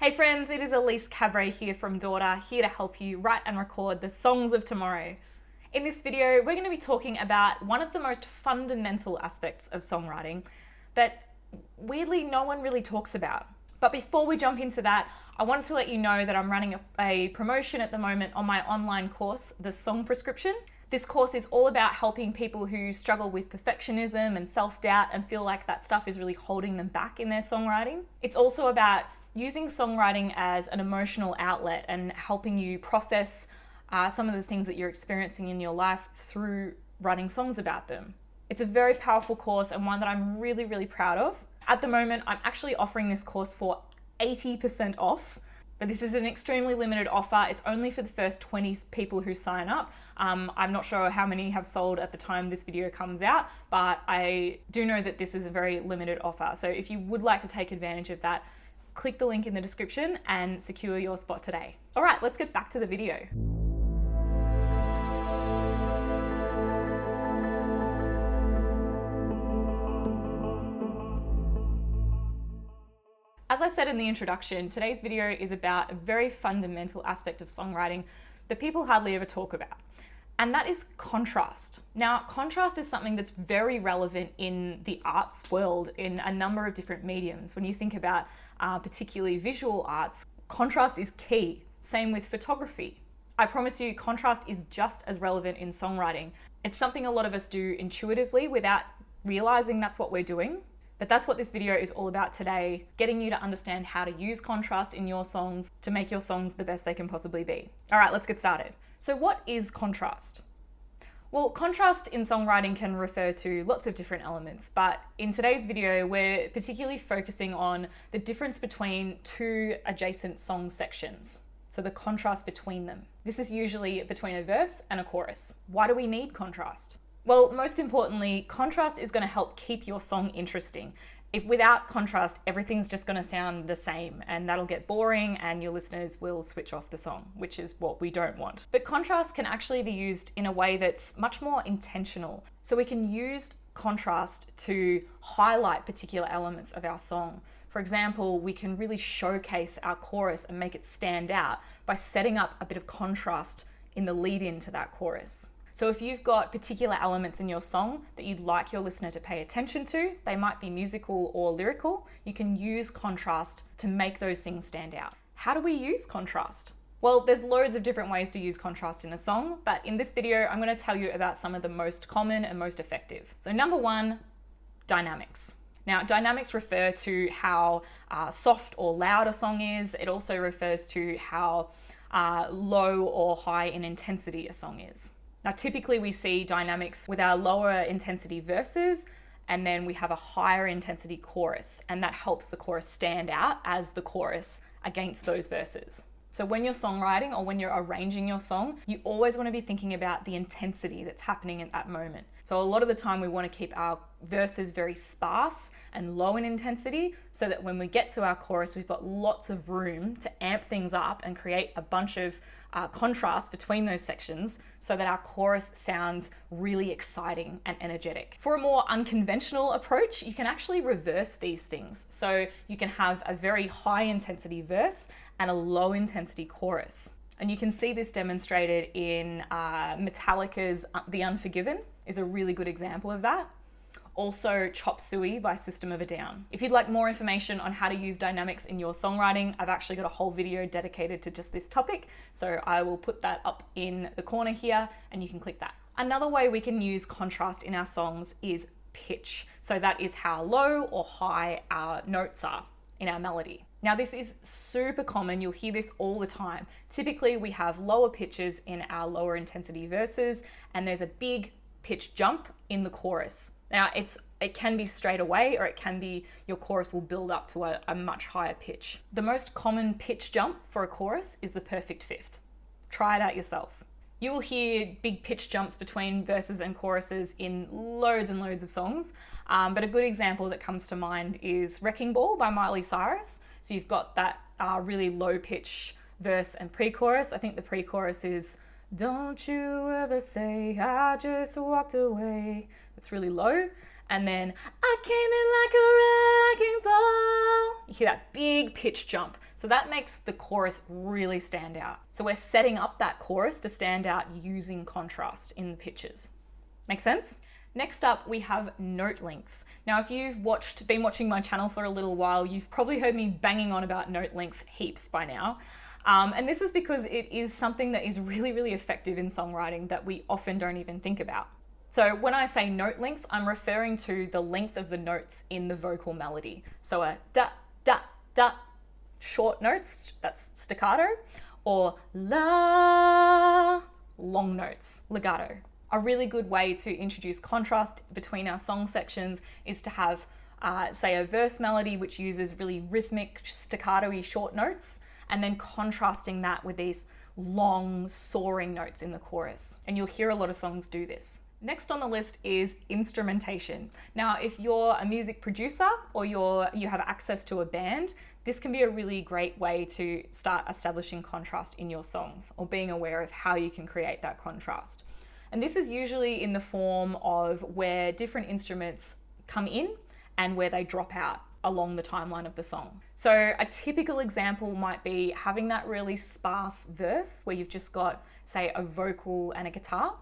Hey friends, it is Elise Cabre here from Daughter, here to help you write and record the songs of tomorrow. In this video, we're going to be talking about one of the most fundamental aspects of songwriting that weirdly no one really talks about. But before we jump into that, I wanted to let you know that I'm running a promotion at the moment on my online course, The Song Prescription. This course is all about helping people who struggle with perfectionism and self-doubt and feel like that stuff is really holding them back in their songwriting. It's also about using songwriting as an emotional outlet and helping you process some of the things that you're experiencing in your life through writing songs about them. It's a very powerful course and one that I'm really, really proud of. At the moment, I'm actually offering this course for 80% off, but this is an extremely limited offer. It's only for the first 20 people who sign up. I'm not sure how many have sold at the time this video comes out, but I do know that this is a very limited offer. So if you would like to take advantage of that, click the link in the description and secure your spot today. All right, let's get back to the video. As I said in the introduction, today's video is about a very fundamental aspect of songwriting that people hardly ever talk about, and that is contrast. Now, contrast is something that's very relevant in the arts world in a number of different mediums. When you think about particularly visual arts, contrast is key. Same with photography. I promise you, contrast is just as relevant in songwriting. It's something a lot of us do intuitively without realizing that's what we're doing. But that's what this video is all about today, getting you to understand how to use contrast in your songs to make your songs the best they can possibly be. All right, let's get started. So what is contrast? Well, contrast in songwriting can refer to lots of different elements, but in today's video, we're particularly focusing on the difference between two adjacent song sections. So the contrast between them. This is usually between a verse and a chorus. Why do we need contrast? Well, most importantly, contrast is going to help keep your song interesting. If without contrast, everything's just going to sound the same and that'll get boring and your listeners will switch off the song, which is what we don't want. But contrast can actually be used in a way that's much more intentional. So we can use contrast to highlight particular elements of our song. For example, we can really showcase our chorus and make it stand out by setting up a bit of contrast in the lead in to that chorus. So if you've got particular elements in your song that you'd like your listener to pay attention to, they might be musical or lyrical, you can use contrast to make those things stand out. How do we use contrast? Well, there's loads of different ways to use contrast in a song, but in this video, I'm going to tell you about some of the most common and most effective. So number one, dynamics. Now, dynamics refer to how soft or loud a song is. It also refers to how low or high in intensity a song is. Now, typically we see dynamics with our lower intensity verses, and then we have a higher intensity chorus, and that helps the chorus stand out as the chorus against those verses. So when you're songwriting or when you're arranging your song, you always want to be thinking about the intensity that's happening at that moment. So a lot of the time we want to keep our verses very sparse and low in intensity so that when we get to our chorus, we've got lots of room to amp things up and create a bunch of contrast between those sections so that our chorus sounds really exciting and energetic. For a more unconventional approach, you can actually reverse these things. So you can have a very high intensity verse and a low intensity chorus. And you can see this demonstrated in Metallica's The Unforgiven is a really good example of that. Also Chop Suey by System of a Down. If you'd like more information on how to use dynamics in your songwriting, I've actually got a whole video dedicated to just this topic. So I will put that up in the corner here and you can click that. Another way we can use contrast in our songs is pitch. So that is how low or high our notes are in our melody. Now this is super common, you'll hear this all the time. Typically we have lower pitches in our lower intensity verses and there's a big pitch jump in the chorus. Now it can be straight away or it can be your chorus will build up to a much higher pitch. The most common pitch jump for a chorus is the perfect fifth. Try it out yourself. You will hear big pitch jumps between verses and choruses in loads and loads of songs, but a good example that comes to mind is Wrecking Ball by Miley Cyrus. So you've got that really low pitch verse and pre-chorus. I think the pre-chorus is, "Don't you ever say I just walked away." It's really low. And then, "I came in like a wrecking ball." You hear that big pitch jump. So that makes the chorus really stand out. So we're setting up that chorus to stand out using contrast in the pitches. Make sense? Next up, we have note length. Now, if you've been watching my channel for a little while, you've probably heard me banging on about note length heaps by now. And this is because it is something that is really, really effective in songwriting that we often don't even think about. So when I say note length, I'm referring to the length of the notes in the vocal melody. So a da, da, da, short notes, that's staccato, or la, long notes, legato. A really good way to introduce contrast between our song sections is to have, say, a verse melody which uses really rhythmic, staccato-y short notes, and then contrasting that with these long, soaring notes in the chorus. And you'll hear a lot of songs do this. Next on the list is instrumentation. Now, if you're a music producer or you have access to a band, this can be a really great way to start establishing contrast in your songs or being aware of how you can create that contrast. And this is usually in the form of where different instruments come in and where they drop out along the timeline of the song. So a typical example might be having that really sparse verse where you've just got, say, a vocal and a guitar.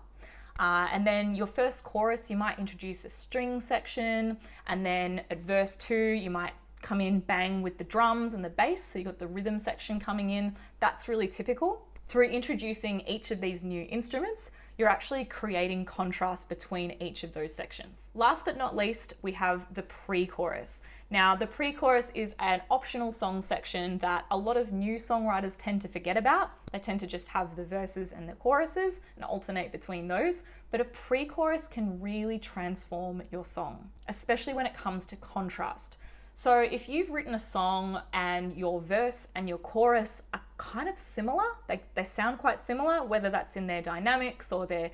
And then your first chorus, you might introduce a string section, and then at verse 2, you might come in bang with the drums and the bass, so you've got the rhythm section coming in. That's really typical. Through introducing each of these new instruments, you're actually creating contrast between each of those sections. Last but not least, we have the pre-chorus. Now, the pre-chorus is an optional song section that a lot of new songwriters tend to forget about. They tend to just have the verses and the choruses and alternate between those. But a pre-chorus can really transform your song, especially when it comes to contrast. So if you've written a song and your verse and your chorus are kind of similar, they sound quite similar, whether that's in their dynamics or the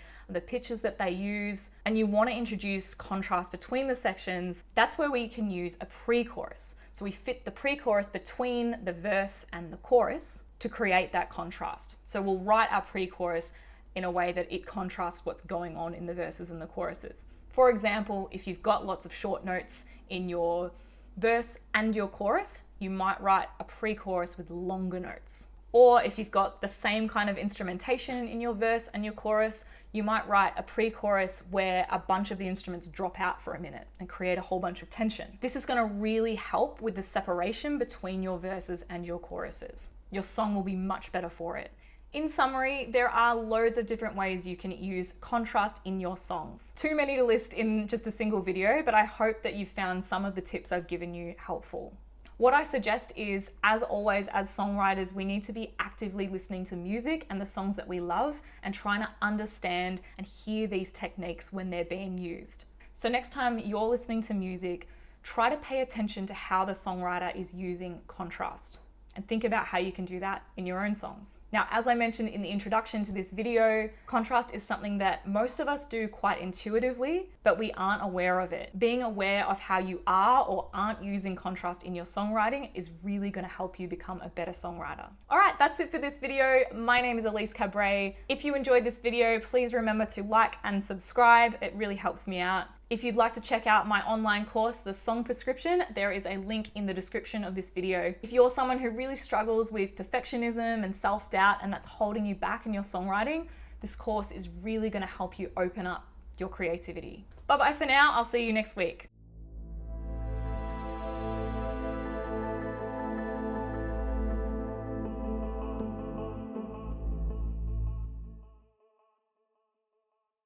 pitches that they use, and you want to introduce contrast between the sections, that's where we can use a pre-chorus. So we fit the pre-chorus between the verse and the chorus to create that contrast. So we'll write our pre-chorus in a way that it contrasts what's going on in the verses and the choruses. For example, if you've got lots of short notes in your verse and your chorus, you might write a pre-chorus with longer notes. Or if you've got the same kind of instrumentation in your verse and your chorus, you might write a pre-chorus where a bunch of the instruments drop out for a minute and create a whole bunch of tension. This is going to really help with the separation between your verses and your choruses. Your song will be much better for it. In summary, there are loads of different ways you can use contrast in your songs. Too many to list in just a single video, but I hope that you found some of the tips I've given you helpful. What I suggest is, as always, as songwriters, we need to be actively listening to music and the songs that we love and trying to understand and hear these techniques when they're being used. So next time you're listening to music, try to pay attention to how the songwriter is using contrast, and think about how you can do that in your own songs. Now, as I mentioned in the introduction to this video, contrast is something that most of us do quite intuitively, but we aren't aware of it. Being aware of how you are or aren't using contrast in your songwriting is really gonna help you become a better songwriter. All right, that's it for this video. My name is Elise Cabret. If you enjoyed this video, please remember to like and subscribe. It really helps me out. If you'd like to check out my online course, The Song Prescription, there is a link in the description of this video. If you're someone who really struggles with perfectionism and self-doubt and that's holding you back in your songwriting, this course is really going to help you open up your creativity. Bye-bye for now. I'll see you next week.